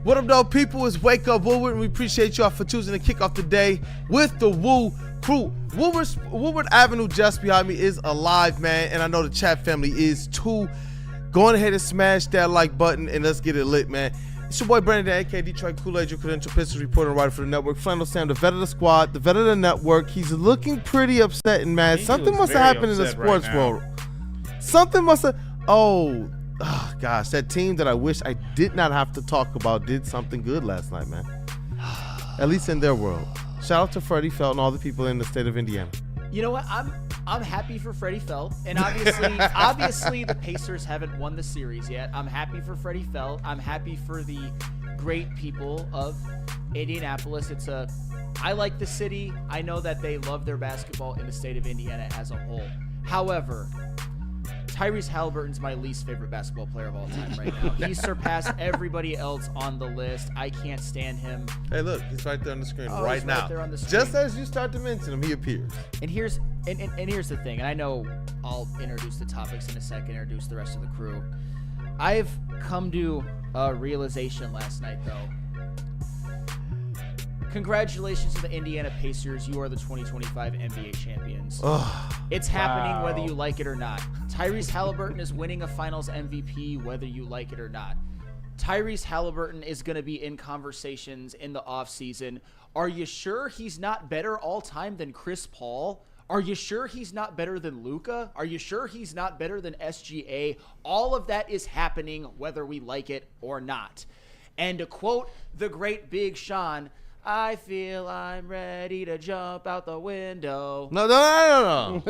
What up, though, people? It's Wake Up Woodward, and we appreciate y'all for choosing to kick off the day with the Woo crew. Woodward Avenue just behind me is alive, man, and I know the chat family is too. Go on ahead and smash that like button, and let's get it lit, man. It's your boy Brandon Dent, aka Detroit Kool-Aid, your credentialed Pistons reporter and writer for the network. Flannel Sam, the vet of the squad, the vet of the network. He's looking pretty upset and mad. Something must have happened in the sports world. Something must have. Oh, gosh, that team that I wish I did not have to talk about did something good last night, man. At least in their world. Shout out to Freddie Felt and all the people in the state of Indiana. You know what? I'm happy for Freddie Felt, and obviously the Pacers haven't won the series yet. I'm happy for Freddie Felt. I'm happy for the great people of Indianapolis. I like the city. I know that they love their basketball in the state of Indiana as a whole. However, Tyrese Haliburton's my least favorite basketball player of all time right now. He's surpassed everybody else on the list. I can't stand him. Hey, look, he's right there on the screen right now. There on the screen. Just as you start to mention him, he appears. And here's the thing, and I know I'll introduce the topics in a second, introduce the rest of the crew. I've come to a realization last night, though. Congratulations to the Indiana Pacers. You are the 2025 NBA champions. It's happening whether you like it or not. Tyrese Haliburton is winning a finals MVP whether you like it or not. Tyrese Haliburton is going to be in conversations in the offseason. Are you sure he's not better all time than Chris Paul? Are you sure he's not better than Luka? Are you sure he's not better than SGA? All of that is happening whether we like it or not. And to quote the great Big Sean, I feel I'm ready to jump out the window. No.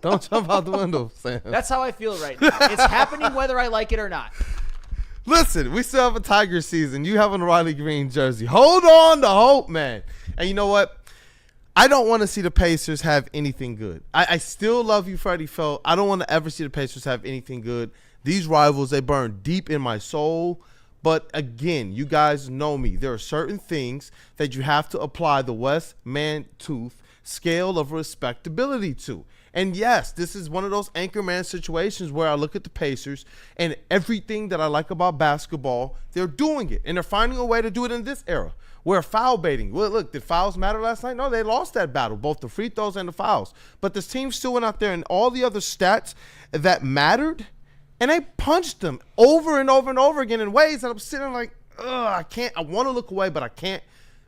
Don't jump out the window, Sam. That's how I feel right now. It's happening whether I like it or not. Listen, we still have a Tiger season. You have a Riley Green jersey. Hold on to hope, man. And you know what? I don't want to see the Pacers have anything good. I still love you, Freddie Felt. I don't want to ever see the Pacers have anything good. These rivals, they burn deep in my soul. But again, you guys know me. There are certain things that you have to apply the West Man-Tooth scale of respectability to. And yes, this is one of those anchorman situations where I look at the Pacers and everything that I like about basketball, they're doing it. And they're finding a way to do it in this era. Where foul baiting. Well, look, did fouls matter last night? No, they lost that battle, both the free throws and the fouls. But this team still went out there and all the other stats that mattered, and they punched them over and over and over again in ways that I'm sitting like, I can't. I want to look away, but I can't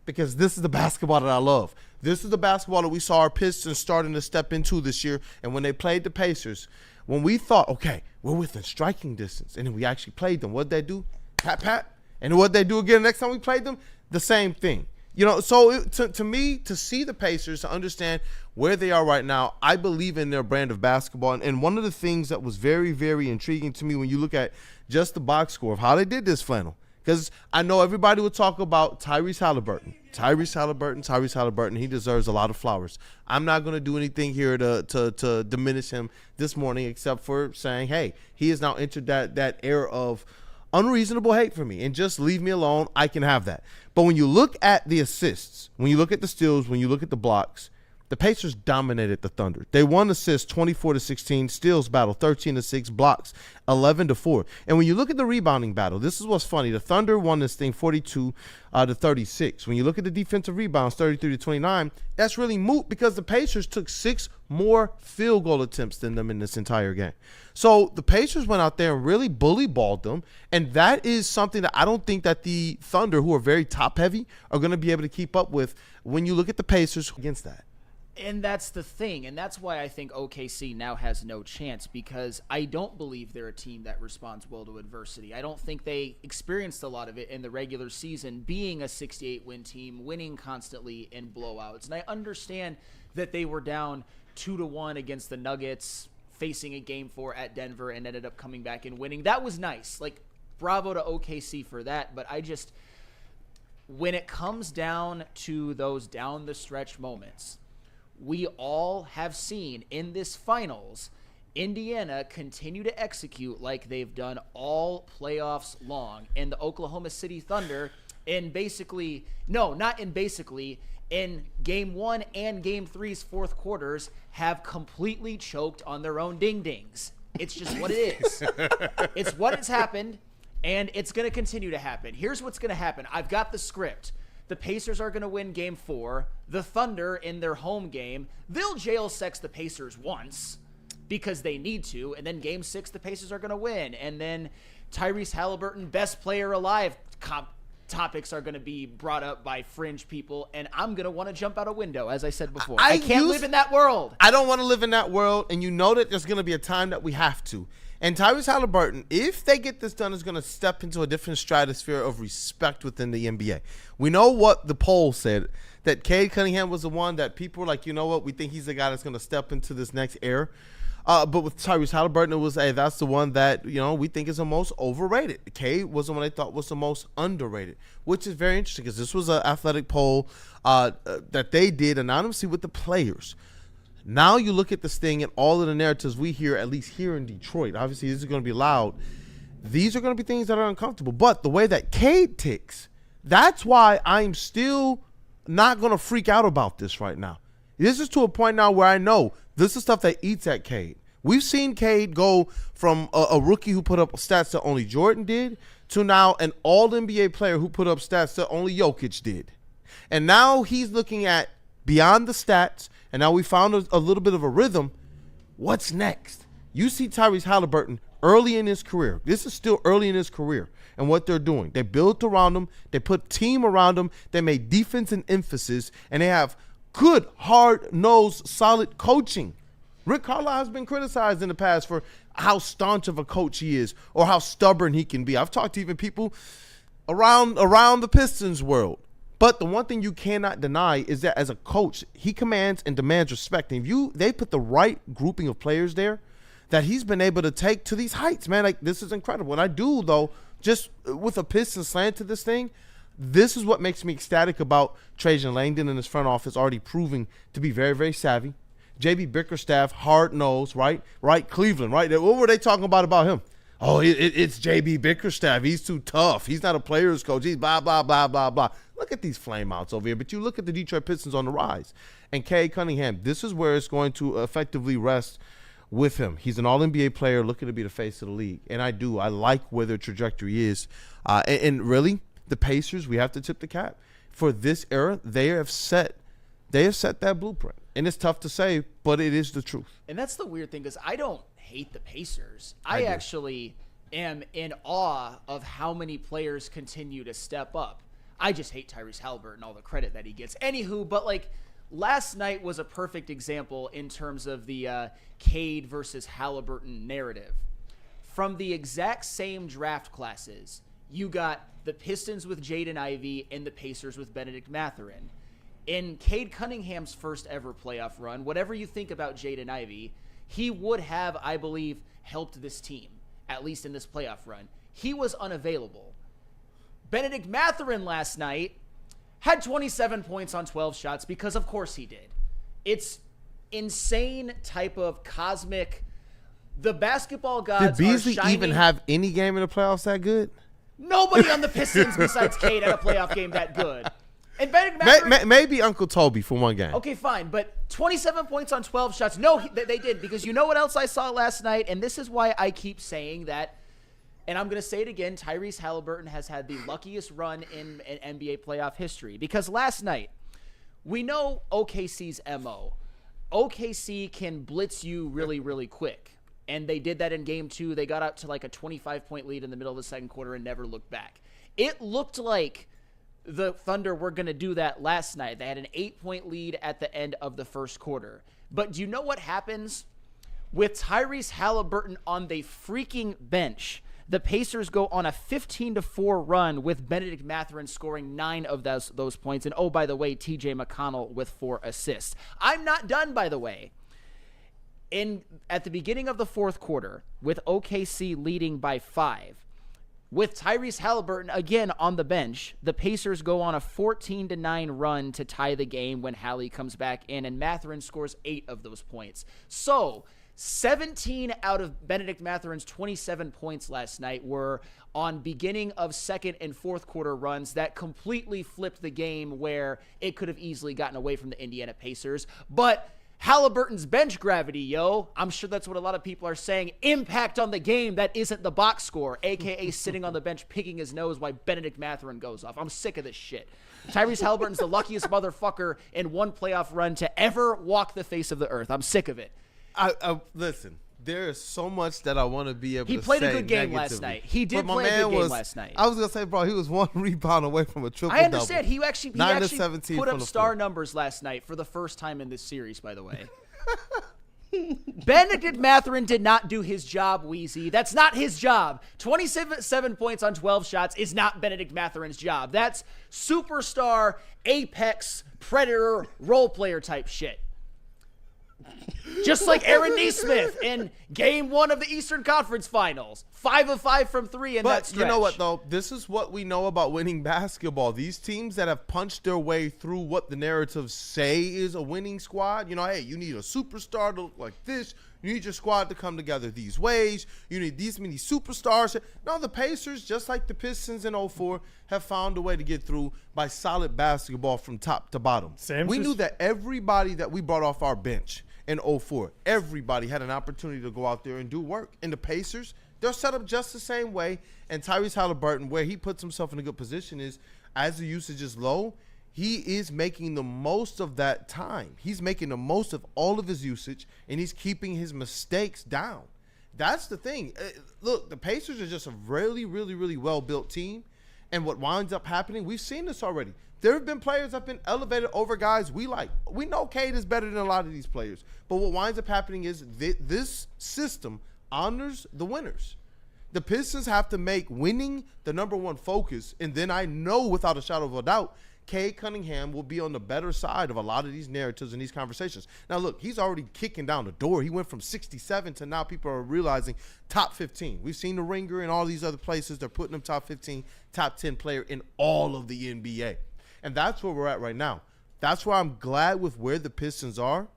because this is the basketball that I love. This is the basketball that we saw our Pistons starting to step into this year. And when they played the Pacers, when we thought, okay, we're within striking distance, and then we actually played them, what'd they do? Pat, pat. And what'd they do again next time we played them? The same thing. You know, so to me, to see the Pacers, to understand where they are right now, I believe in their brand of basketball. And one of the things that was very, very intriguing to me when you look at just the box score of how they did this, Flannel, because I know everybody would talk about Tyrese Haliburton. He deserves a lot of flowers. I'm not going to do anything here to diminish him this morning except for saying, hey, he has now entered that era of unreasonable hate for me, and just leave me alone. I can have that. But when you look at the assists, when you look at the steals, when you look at the blocks, the Pacers dominated the Thunder. They won assists 24-16, steals battle 13-6, blocks 11-4. And when you look at the rebounding battle, this is what's funny. The Thunder won this thing 42-36. When you look at the defensive rebounds 33-29, that's really moot because the Pacers took 6 more field goal attempts than them in this entire game. So the Pacers went out there and really bully balled them, and that is something that I don't think that the Thunder, who are very top heavy, are going to be able to keep up with when you look at the Pacers against that. And that's the thing, and that's why I think OKC now has no chance, because I don't believe they're a team that responds well to adversity. I don't think they experienced a lot of it in the regular season, being a 68-win team, winning constantly in blowouts. And I understand that they were down 2-1 against the Nuggets, facing a Game 4 at Denver, and ended up coming back and winning. That was nice. Like, bravo to OKC for that, but when it comes down to those down-the-stretch moments, we all have seen in this finals Indiana continue to execute like they've done all playoffs long. And the Oklahoma City Thunder in Game 1 and Game 3's fourth quarters have completely choked on their own ding-dings. It's just what it is. It's what has happened. And it's going to continue to happen. Here's what's going to happen. I've got the script. The Pacers are going to win Game 4. The Thunder, in their home game, they'll jail sex the Pacers once because they need to. And then Game 6, the Pacers are going to win. And then Tyrese Haliburton, best player alive, topics are going to be brought up by fringe people. And I'm going to want to jump out a window, as I said before. I can't live in that world. I don't want to live in that world. And you know that there's going to be a time that we have to. And Tyrese Haliburton, if they get this done, is going to step into a different stratosphere of respect within the NBA. We know what the poll said, that Cade Cunningham was the one that people were like, you know what, we think he's the guy that's going to step into this next era. But with Tyrese Haliburton, it was, hey, that's the one that, you know, we think is the most overrated. Cade was the one they thought was the most underrated, which is very interesting because this was an athletic poll that they did anonymously with the players. Now you look at this thing and all of the narratives we hear, at least here in Detroit, obviously this is going to be loud. These are going to be things that are uncomfortable. But the way that Cade ticks, that's why I'm still not going to freak out about this right now. This is to a point now where I know this is stuff that eats at Cade. We've seen Cade go from a rookie who put up stats that only Jordan did to now an all-NBA player who put up stats that only Jokic did. And now he's looking at beyond the stats, and now we found a little bit of a rhythm. What's next? You see Tyrese Haliburton early in his career. This is still early in his career and what they're doing. They built around him. They put team around him. They made defense an emphasis, and they have good, hard-nosed, solid coaching. Rick Carlisle has been criticized in the past for how staunch of a coach he is or how stubborn he can be. I've talked to even people around the Pistons world. But the one thing you cannot deny is that as a coach, he commands and demands respect. And if they put the right grouping of players there, that he's been able to take to these heights, man. Like, this is incredible. And I do, though, just with a Pistons slant to this thing, this is what makes me ecstatic about Trajan Langdon and his front office already proving to be very, very savvy. J.B. Bickerstaff, hard-nosed, right? Right, Cleveland, right? What were they talking about him? Oh, it's J.B. Bickerstaff. He's too tough. He's not a player's coach. He's blah, blah, blah, blah, blah. Look at these flameouts over here. But you look at the Detroit Pistons on the rise. And Cade Cunningham, this is where it's going to effectively rest with him. He's an all-NBA player looking to be the face of the league. And I like where their trajectory is. And really, the Pacers, we have to tip the cap. For this era, they have set that blueprint. And it's tough to say, but it is the truth. And that's the weird thing, because I don't hate the Pacers. I actually am in awe of how many players continue to step up. I just hate Tyrese Haliburton, all the credit that he gets. Anywho, but like last night was a perfect example in terms of the Cade versus Haliburton narrative. From the exact same draft classes, you got the Pistons with Jaden Ivey and the Pacers with Benedict Mathurin. In Cade Cunningham's first ever playoff run, whatever you think about Jaden Ivey, he would have, I believe, helped this team, at least in this playoff run. He was unavailable. Benedict Mathurin last night had 27 points on 12 shots because, of course, he did. It's insane type of cosmic. The basketball gods Did Beasley are shining. even have any game in the playoffs that good? Nobody on the Pistons besides Cade had a playoff game that good. And Benedict Mathurin, maybe Uncle Toby for one game. Okay, fine, but 27 points on 12 shots. No, they did, because you know what else I saw last night, and this is why I keep saying that, and I'm going to say it again, Tyrese Haliburton has had the luckiest run in NBA playoff history, because last night, we know OKC's MO. OKC can blitz you really, really quick, and they did that in Game 2. They got out to like a 25-point lead in the middle of the second quarter and never looked back. It looked like the Thunder were going to do that last night. They had an 8-point lead at the end of the first quarter. But do you know what happens? With Tyrese Haliburton on the freaking bench, the Pacers go on a 15-4 run with Benedict Mathurin scoring 9 of those points. And, oh, by the way, TJ McConnell with 4 assists. I'm not done, by the way. At the beginning of the fourth quarter, with OKC leading by 5, with Tyrese Haliburton again on the bench, the Pacers go on a 14-9 run to tie the game when Hallie comes back in, and Mathurin scores 8 of those points. So 17 out of Benedict Mathurin's 27 points last night were on beginning of second and fourth quarter runs that completely flipped the game, where it could have easily gotten away from the Indiana Pacers. But Haliburton's bench gravity, yo. I'm sure that's what a lot of people are saying. Impact on the game that isn't the box score, a.k.a. sitting on the bench picking his nose while Benedict Mathurin goes off. I'm sick of this shit. Tyrese Haliburton's the luckiest motherfucker in one playoff run to ever walk the face of the earth. I'm sick of it. Listen, there is so much that I want to be able to say. He played a good game last night. He did play a good game last night. I was going to say, bro, he was 1 rebound away from a triple-double. I understand. He actually put up star floor. numbers last night for the first time in this series, by the way. Benedict Mathurin did not do his job, Wheezy. That's not his job. 27 points on 12 shots is not Benedict Mathurin's job. That's superstar, apex, predator, role player type shit. Just like Aaron Nesmith in Game 1 of the Eastern Conference Finals. 5 of 5 from 3 in that stretch. But you know what, though? This is what we know about winning basketball. These teams that have punched their way through what the narratives say is a winning squad, hey, you need a superstar to look like this. You need your squad to come together these ways. You need these many superstars. No, the Pacers, just like the Pistons in 04, have found a way to get through by solid basketball from top to bottom. We knew that everybody that we brought off our bench in 04, everybody had an opportunity to go out there and do work. And the Pacers, they're set up just the same way. And Tyrese Haliburton, where he puts himself in a good position is, as the usage is low, he is making the most of that time. He's making the most of all of his usage, and he's keeping his mistakes down. That's the thing. Look, the Pacers are just a really, really, really well-built team. And what winds up happening, we've seen this already. There have been players that have been elevated over guys we like. We know Cade is better than a lot of these players. But what winds up happening is this system honors the winners. The Pistons have to make winning the number one focus. And then I know without a shadow of a doubt, Cade Cunningham will be on the better side of a lot of these narratives and these conversations. Now, look, he's already kicking down the door. He went from 67 to now people are realizing top 15. We've seen the Ringer and all these other places. They're putting him top 15, top 10 player in all of the NBA. And that's where we're at right now. That's why I'm glad with where the Pistons are.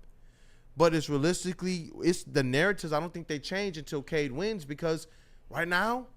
But it's realistically, it's the narratives. I don't think they change until Cade wins, because right now,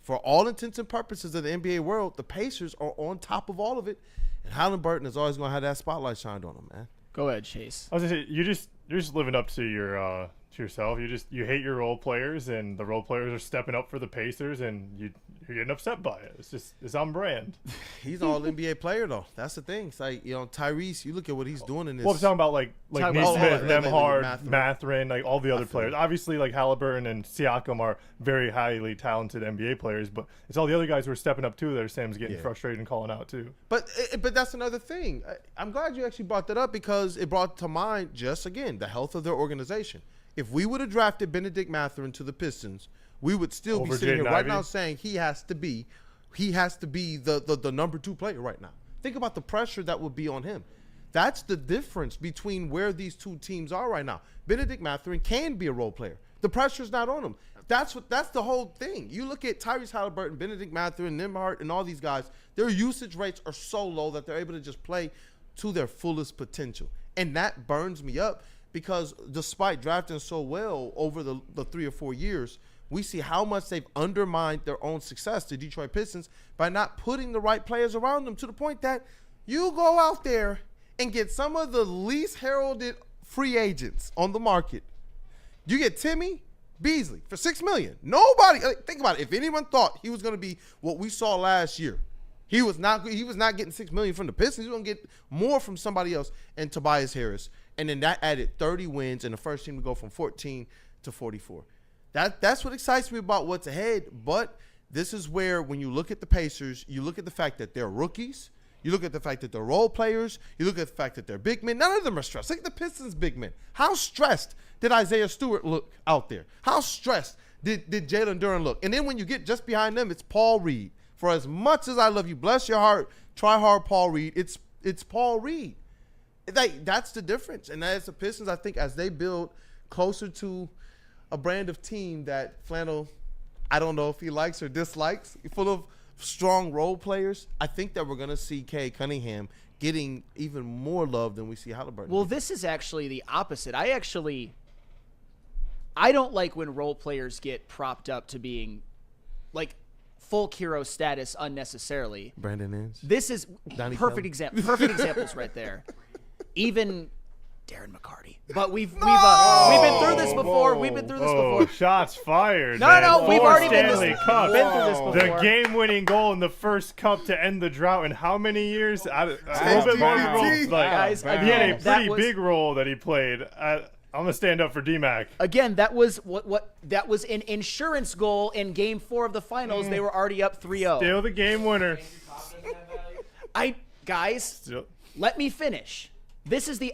for all intents and purposes of the NBA world, the Pacers are on top of all of it. And Haliburton is always going to have that spotlight shined on him, man. Go ahead, Chase. I was going to say, you're just living up to your to yourself. You hate your role players, and the role players are stepping up for the Pacers, and you're getting upset by it. It's on brand. He's an all-NBA player, though. That's the thing. It's like, Tyrese, you look at what he's doing in this. Well, I'm talking about like Nesmith, Nembhard, Mathurin, like all the other players. Obviously, like Haliburton and Siakam are very highly talented NBA players, but it's all the other guys who are stepping up too that Sam's getting frustrated and calling out too. But that's another thing. I'm glad you actually brought that up, because it brought to mind, just again, the health of their organization. If we would have drafted Benedict Mathurin to the Pistons, we would still be sitting here right now saying he has to be the number 2 player right now. Think about the pressure that would be on him. That's the difference between where these two teams are right now. Benedict Mathurin can be a role player. The pressure's not on him. That's the whole thing. You look at Tyrese Haliburton, Benedict Mathurin, Nembhard, and all these guys, their usage rates are so low that they're able to just play to their fullest potential. And that burns me up, because despite drafting so well over the 3 or 4 years, we see how much they've undermined their own success, the Detroit Pistons, by not putting the right players around them, to the point that you go out there and get some of the least heralded free agents on the market. You get Timmy Beasley for $6 million. Nobody, think about it. If anyone thought he was going to be what we saw last year, he was not getting $6 million from the Pistons. He was going to get more from somebody else, and Tobias Harris. And then that added 30 wins, and the first team to go from 14 to 44. That's what excites me about what's ahead. But this is where, when you look at the Pacers, you look at the fact that they're rookies. You look at the fact that they're role players. You look at the fact that they're big men. None of them are stressed. Look at the Pistons' big men. How stressed did Isaiah Stewart look out there? How stressed did Jalen Duren look? And then when you get just behind them, it's Paul Reed. For as much as I love you, bless your heart, try hard, Paul Reed. It's Paul Reed. That's the difference. And as the Pistons, I think, as they build closer to a brand of team that Flannel, I don't know if he likes or dislikes, full of strong role players, I think that we're going to see Cade Cunningham getting even more love than we see Haliburton. Well, this is actually the opposite. I don't like when role players get propped up to being like full hero status unnecessarily. Brandon Inge. This is Donnie perfect Kelly. examples right there. Even Darren McCarty. But we've been through this before. We've been through this before. Shots fired. No, we've already been through this before. The game-winning goal in the first cup to end the drought in how many years? A little bit more than roles. Guys, he had a pretty big role that he played. I'm gonna stand up for D-Mac. Again, that was that was an insurance goal in Game 4 of the finals. They were already up 3-0. Still the game winner. Let me finish. This is the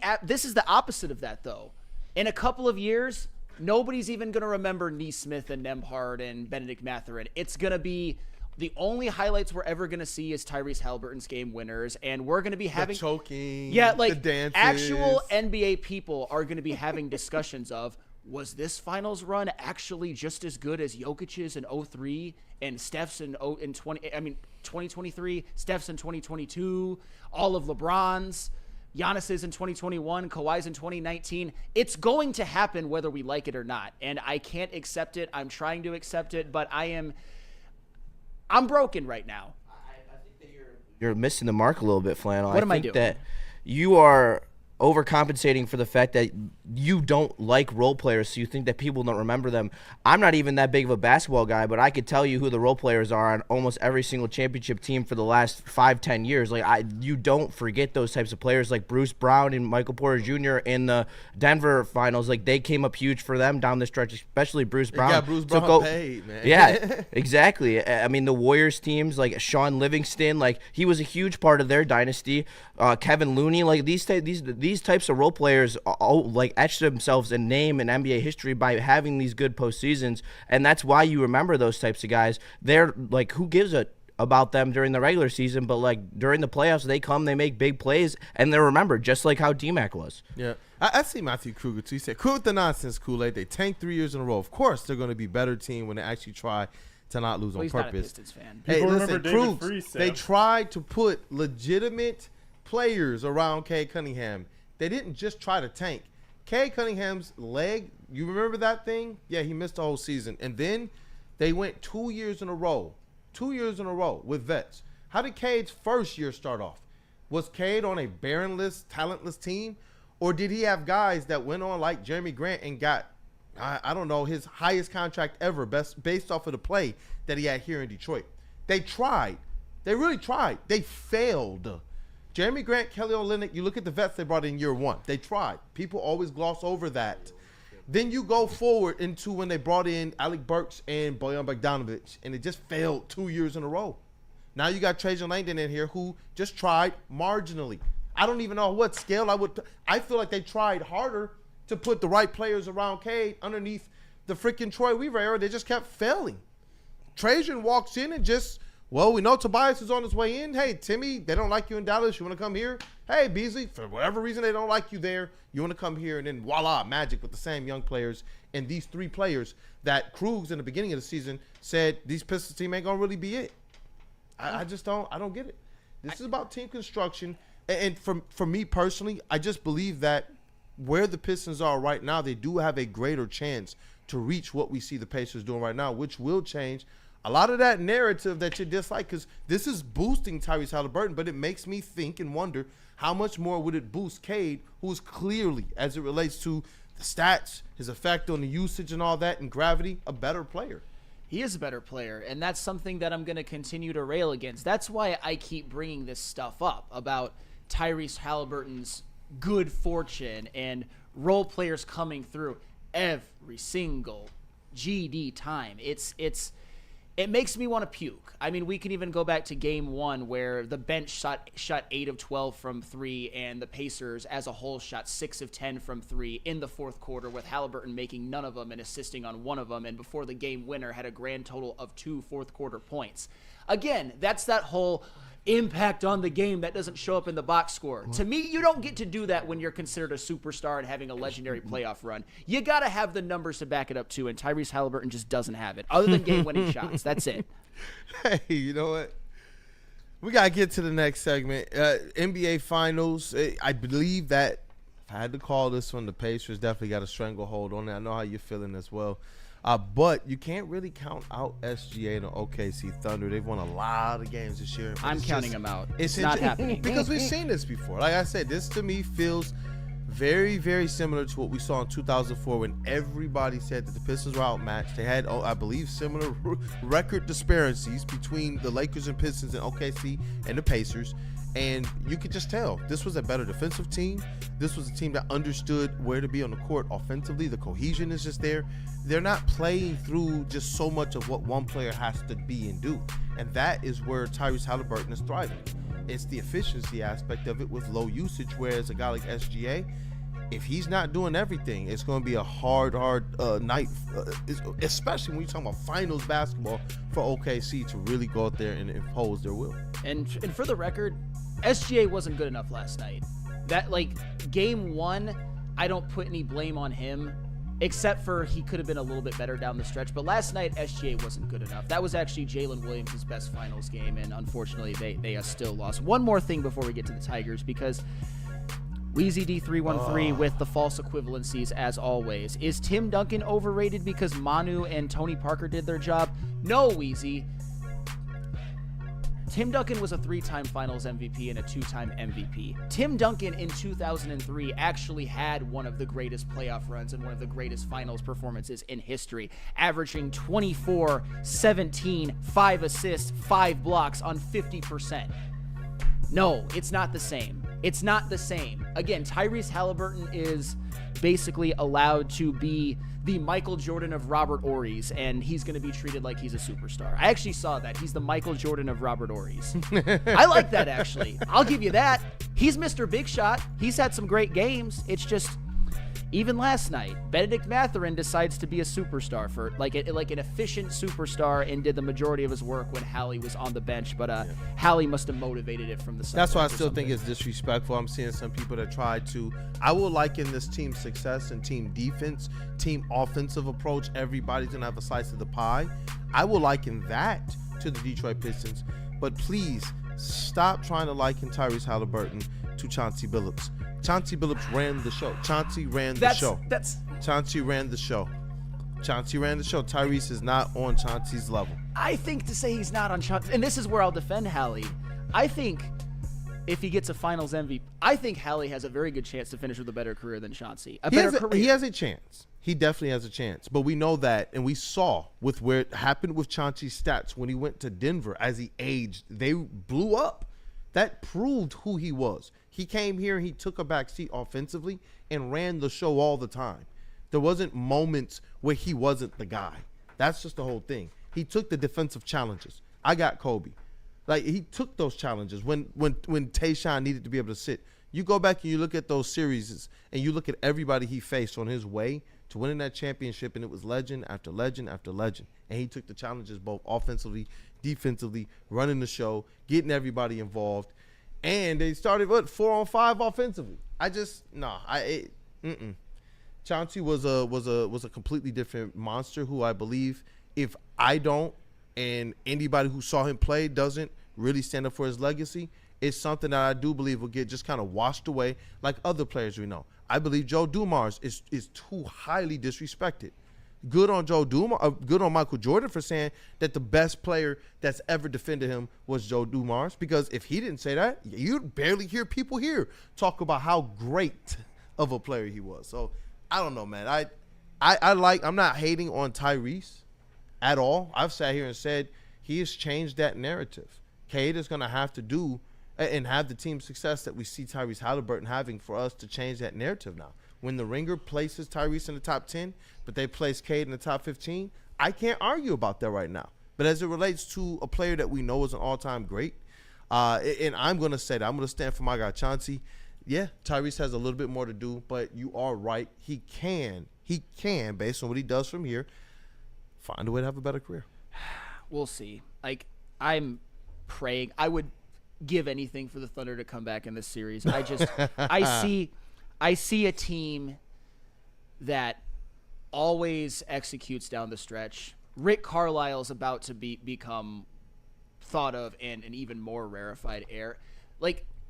opposite of that, though. In a couple of years, nobody's even going to remember Neesmith and Nembhard and Benedict Mathurin. It's going to be the only highlights we're ever going to see is Tyrese Haliburton's game winners, and we're going to be having the choking, the dances. Actual NBA people are going to be having discussions of, was this finals run actually just as good as Jokic's in 03 and Steph's in 2023, Steph's in 2022, all of LeBron's, Giannis's in 2021, Kawhi's in 2019. It's going to happen whether we like it or not, and I can't accept it. I'm trying to accept it, but I'm broken right now. I think that you're missing the mark a little bit, Flannel. What am I doing? I think that you are overcompensating for the fact that you don't like role players, so you think that people don't remember them. I'm not even that big of a basketball guy, but I could tell you who the role players are on almost every single championship team for the last 5-10 years. You don't forget those types of players, like Bruce Brown and Michael Porter Jr. in the Denver finals. They came up huge for them down the stretch, especially Bruce Brown. Yeah, Bruce Brown paid, man. Yeah, exactly. I mean, the Warriors teams, like Sean Livingston, he was a huge part of their dynasty. Kevin Looney, these types of role players etched themselves in name in NBA history by having these good postseasons, and that's why you remember those types of guys. They're who gives a about them during the regular season, but during the playoffs, they come, they make big plays, and they're remembered, just like how D-Mac was. Yeah, I see Matthew Kruger too. He said, "Quit with the nonsense, Kool-Aid. They tanked 3 years in a row. Of course, they're going to be a better team when they actually try to not lose on he's purpose." Not a Pistons fan. Hey, People listen, remember David Krugs, Freese, Sam. they tried to put legitimate players around Cade Cunningham. They didn't just try to tank. Cade Cunningham's leg, you remember that thing? Yeah, he missed the whole season. And then they went 2 years in a row. 2 years in a row with vets. How did Cade's first year start off? Was Cade on a barrenless, talentless team? Or did he have guys that went on like Jeremy Grant and got, I don't know, his highest contract ever based off of the play that he had here in Detroit? They tried. They really tried. They failed. Jeremy Grant, Kelly Olynyk, you look at the vets they brought in year one. They tried. People always gloss over that. Then you go forward into when they brought in Alec Burks and Bojan Bogdanovic, and it just failed 2 years in a row. Now you got Trajan Langdon in here who just tried marginally. I don't even know what scale I feel like they tried harder to put the right players around Cade underneath the freaking Troy Weaver era. They just kept failing. Trajan walks in and just, well, we know Tobias is on his way in. Hey, Timmy, they don't like you in Dallas. You want to come here? Hey, Beasley, for whatever reason they don't like you there, you want to come here, and then voila, magic with the same young players and these three players that Krugs in the beginning of the season said these Pistons team ain't going to really be it. I just don't get it. This is about team construction. And for me personally, I just believe that where the Pistons are right now, they do have a greater chance to reach what we see the Pacers doing right now, which will change a lot of that narrative that you dislike, because this is boosting Tyrese Haliburton, but it makes me think and wonder how much more would it boost Cade, who's clearly, as it relates to the stats, his effect on the usage and all that, and gravity, a better player. He is a better player, and that's something that I'm going to continue to rail against. That's why I keep bringing this stuff up about Tyrese Haliburton's good fortune and role players coming through every single GD time. It makes me want to puke. I mean, we can even go back to game one where the bench shot 8 of 12 from 3, and the Pacers as a whole shot 6 of 10 from 3 in the fourth quarter, with Haliburton making none of them and assisting on one of them, and before the game winner had a grand total of 2 fourth quarter points. Again, that's that whole impact on the game that doesn't show up in the box score. To me, you don't get to do that when you're considered a superstar and having a legendary playoff run. You got to have the numbers to back it up too, and Tyrese Haliburton just doesn't have it, other than game-winning shots. That's it. Hey, you know what? We got to get to the next segment. NBA Finals. I believe that, if I had to call this one, the Pacers definitely got a stranglehold on it. I know how you're feeling as well. But you can't really count out SGA and the OKC Thunder. They've won a lot of games this year. I'm counting them out. It's not happening. Because we've seen this before. Like I said, this to me feels Very, very similar to what we saw in 2004 when everybody said that the Pistons were outmatched. They had, I believe, similar record disparities between the Lakers and Pistons and OKC and the Pacers. And you could just tell this was a better defensive team. This was a team that understood where to be on the court offensively. The cohesion is just there. They're not playing through just so much of what one player has to be and do. And that is where Tyrese Haliburton is thriving. It's the efficiency aspect of it with low usage, whereas a guy like SGA, if he's not doing everything, it's going to be a hard night, especially when you're talking about finals basketball for OKC to really go out there and impose their will. And for the record, SGA wasn't good enough last night. That, game one, I don't put any blame on him, except for he could have been a little bit better down the stretch. But last night, SGA wasn't good enough. That was actually Jalen Williams' best finals game, and unfortunately, they still lost. One more thing before we get to the Tigers, because Wheezy D313 with the false equivalencies as always. Is Tim Duncan overrated because Manu and Tony Parker did their job? No, Wheezy. Tim Duncan was a 3-time Finals MVP and a 2-time MVP. Tim Duncan in 2003 actually had one of the greatest playoff runs and one of the greatest Finals performances in history, averaging 24, 17, 5 assists, 5 blocks on 50%. No, it's not the same. It's not the same. Again, Tyrese Haliburton is basically allowed to be the Michael Jordan of Robert Ory's, and he's going to be treated like he's a superstar. I actually saw that. He's the Michael Jordan of Robert Ory's. I like that, actually. I'll give you that. He's Mr. Big Shot. He's had some great games. It's just, even last night, Benedict Mathurin decides to be a superstar for like an efficient superstar, and did the majority of his work when Hallie was on the bench. But Hallie must have motivated it from the side. That's why I still think it's disrespectful. I'm seeing some people that try to. I will liken this team's success and team defense, team offensive approach. Everybody's gonna have a slice of the pie. I will liken that to the Detroit Pistons. But please stop trying to liken Tyrese Haliburton to Chauncey Billups. Chauncey Billups ran the show. Chauncey ran the show. Chauncey ran the show. Chauncey ran the show. Tyrese is not on Chauncey's level. I think to say he's not on Chauncey, and this is where I'll defend Hallie. I think if he gets a Finals MVP, I think Hallie has a very good chance to finish with a better career than Chauncey. He has a chance. He definitely has a chance. But we know that, and we saw with where it happened with Chauncey's stats when he went to Denver as he aged, they blew up. That proved who he was. He came here, he took a back seat offensively and ran the show all the time. There wasn't moments where he wasn't the guy. That's just the whole thing. He took the defensive challenges. I got Kobe. He took those challenges when Tayshaun needed to be able to sit. You go back and you look at those series and you look at everybody he faced on his way to winning that championship, and it was legend after legend after legend. And he took the challenges both offensively, defensively, running the show, getting everybody involved. And they started 4-on-5 offensively. Chauncey was a completely different monster who I believe if I don't and anybody who saw him play doesn't really stand up for his legacy, it's something that I do believe will get just kind of washed away like other players we know. I believe Joe Dumars is too highly disrespected. Good on Joe Dumars, good on Michael Jordan for saying that the best player that's ever defended him was Joe Dumars, because if he didn't say that, you'd barely hear people here talk about how great of a player he was. So I don't know, man. I'm not hating on Tyrese at all. I've sat here and said he has changed that narrative. Cade is going to have to do and have the team success that we see Tyrese Haliburton having for us to change that narrative now. When the Ringer places Tyrese in the top 10, but they place Cade in the top 15, I can't argue about that right now. But as it relates to a player that we know is an all-time great, and I'm going to say that. I'm going to stand for my guy Chauncey. Yeah, Tyrese has a little bit more to do, but you are right. He can, based on what he does from here, find a way to have a better career. We'll see. I'm praying. I would give anything for the Thunder to come back in this series. I see a team that always executes down the stretch. Rick Carlisle's about to become thought of in an even more rarefied air.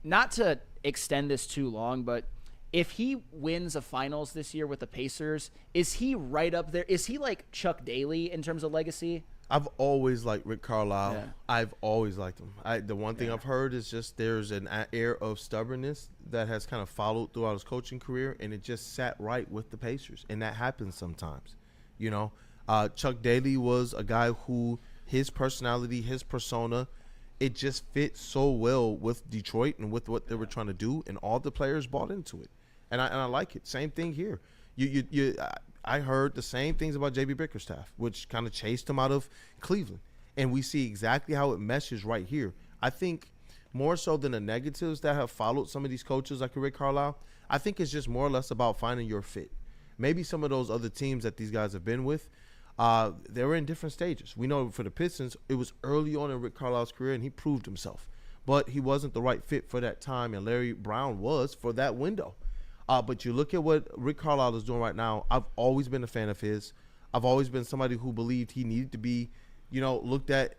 Not to extend this too long, but if he wins a finals this year with the Pacers, is he right up there? Is he like Chuck Daly in terms of legacy? I've always liked Rick Carlisle. Yeah. I've always liked him. The one thing I've heard is just there's an air of stubbornness that has kind of followed throughout his coaching career, and it just sat right with the Pacers, and that happens sometimes. You know, Chuck Daly was a guy who his personality, his persona, it just fit so well with Detroit and with what they were trying to do, and all the players bought into it, and I like it. Same thing here. I heard the same things about J.B. Bickerstaff, which kind of chased him out of Cleveland. And we see exactly how it meshes right here. I think more so than the negatives that have followed some of these coaches like Rick Carlisle, I think it's just more or less about finding your fit. Maybe some of those other teams that these guys have been with, they were in different stages. We know for the Pistons, it was early on in Rick Carlisle's career, and he proved himself. But he wasn't the right fit for that time, and Larry Brown was for that window. But you look at what Rick Carlisle is doing right now. I've always been a fan of his. I've always been somebody who believed he needed to be, looked at,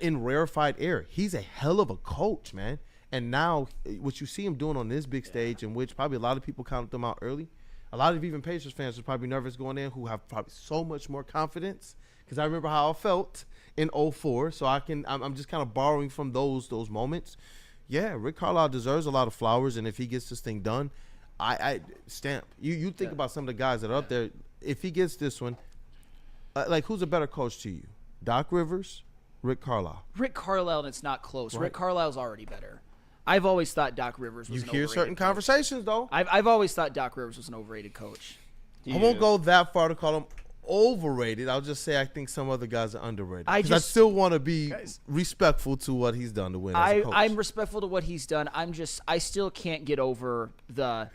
in rarefied air. He's a hell of a coach, man. And now what you see him doing on this big stage, in which probably a lot of people counted them out early. A lot of even Pacers fans are probably nervous going in, who have probably so much more confidence. Because I remember how I felt in 2004. So I'm just kind of borrowing from those moments. Yeah, Rick Carlisle deserves a lot of flowers, and if he gets this thing done, I stamp. You think about some of the guys that are up there. If he gets this one, who's a better coach to you? Doc Rivers, Rick Carlisle? Rick Carlisle, and it's not close. Right. Rick Carlisle's already better. I've always thought Doc Rivers was an overrated coach. You hear certain conversations, though. I've always thought Doc Rivers was an overrated coach. I won't go that far to call him overrated. I'll just say I think some other guys are underrated. I still want to be respectful to what he's done to win as a coach. I'm respectful to what he's done. I still can't get over the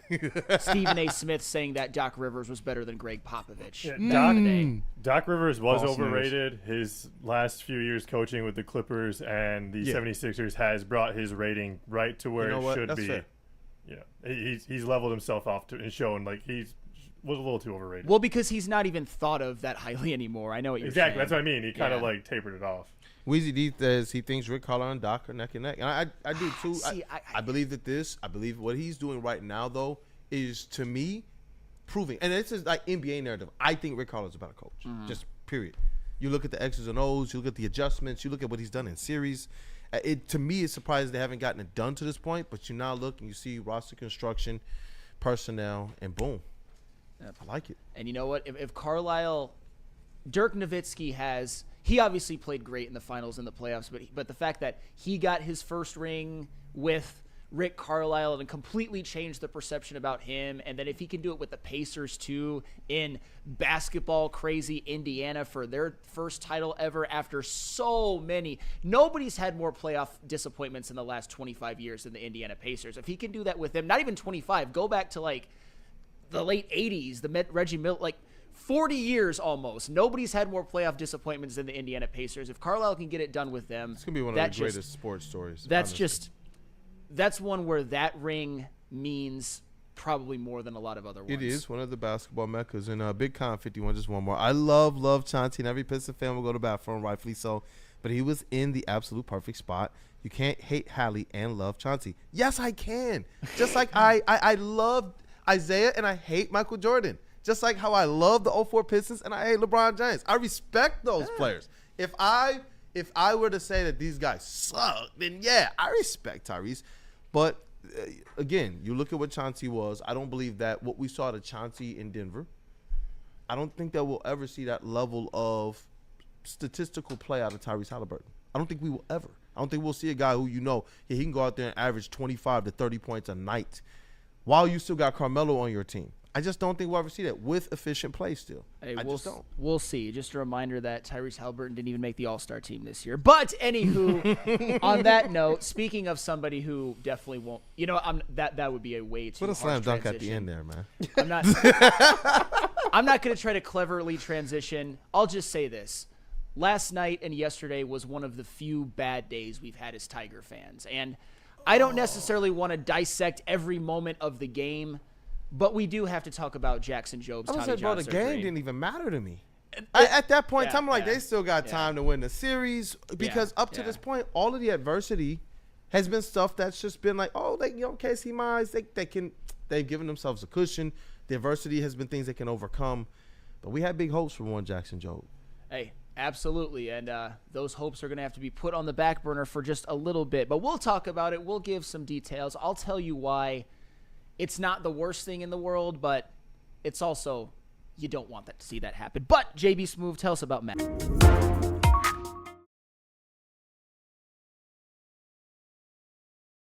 Stephen A. Smith saying that Doc Rivers was better than Greg Popovich. Yeah, Doc Rivers was overrated. His last few years coaching with the Clippers and the 76ers has brought his rating right to where it should be. Fair. Yeah, he's leveled himself off and shown like he's was a little too overrated. Well, because he's not even thought of that highly anymore. I know what you're saying. Exactly. That's what I mean. He kind of tapered it off. Weezy D says he thinks Rick Carlisle and Doc are neck and neck. And I do too. I believe I believe what he's doing right now, though, is to me proving. And this is like NBA narrative. I think Rick Carlisle is a better coach. Just period. You look at the X's and O's. You look at the adjustments. You look at what he's done in series. To me, it's surprising they haven't gotten it done to this point. But you now look and you see roster construction, personnel, and boom. I like it. And you know what? If Carlisle, Dirk Nowitzki he obviously played great in the finals and the playoffs, but the fact that he got his first ring with Rick Carlisle and completely changed the perception about him, and then if he can do it with the Pacers too, in basketball crazy Indiana for their first title ever after so many. Nobody's had more playoff disappointments in the last 25 years than the Indiana Pacers. If he can do that with them, not even 25, go back to the late 80s, the Reggie Miller, 40 years almost. Nobody's had more playoff disappointments than the Indiana Pacers. If Carlisle can get it done with them, it's going to be one of the greatest sports stories. That's one where that ring means probably more than a lot of other ones. It is one of the basketball meccas. And Big Con 51, just one more. I love Chauncey, and every Piston fan will go to bat for him, rightfully so. But he was in the absolute perfect spot. You can't hate Hallie and love Chauncey. Yes, I can. Just like I love Isaiah and I hate Michael Jordan. Just like how I love the 04 Pistons and I hate LeBron James. I respect those players. If I were to say that these guys suck, then yeah, I respect Tyrese. But again, you look at what Chauncey was. I don't believe that what we saw to Chauncey in Denver, I don't think that we'll ever see that level of statistical play out of Tyrese Haliburton. I don't think we will ever. I don't think we'll see a guy who he can go out there and average 25 to 30 points a night while you still got Carmelo on your team. I just don't think we'll ever see that with efficient play still. Hey, I just don't. We'll see. Just a reminder that Tyrese Haliburton didn't even make the All-Star team this year. But anywho, on that note, speaking of somebody who definitely won't, that would be a way too put a slam dunk at the end there, man. I'm not going to try to cleverly transition. I'll just say this. Last night and yesterday was one of the few bad days we've had as Tiger fans. And I don't necessarily want to dissect every moment of the game, but we do have to talk about Jackson Job's Tommy John surgery. The game didn't even matter to me. At that point in time, they still got time to win the series because up to this point, all of the adversity has been stuff that's just been Casey Mize, they've given themselves a cushion. The adversity has been things they can overcome, but we had big hopes for one Jackson Jobe. Hey, Absolutely, and those hopes are going to have to be put on the back burner for just a little bit. But we'll talk about it. We'll give some details. I'll tell you why it's not the worst thing in the world, but it's also, you don't want that to see that happen. But JB Smoove, tell us about Matt.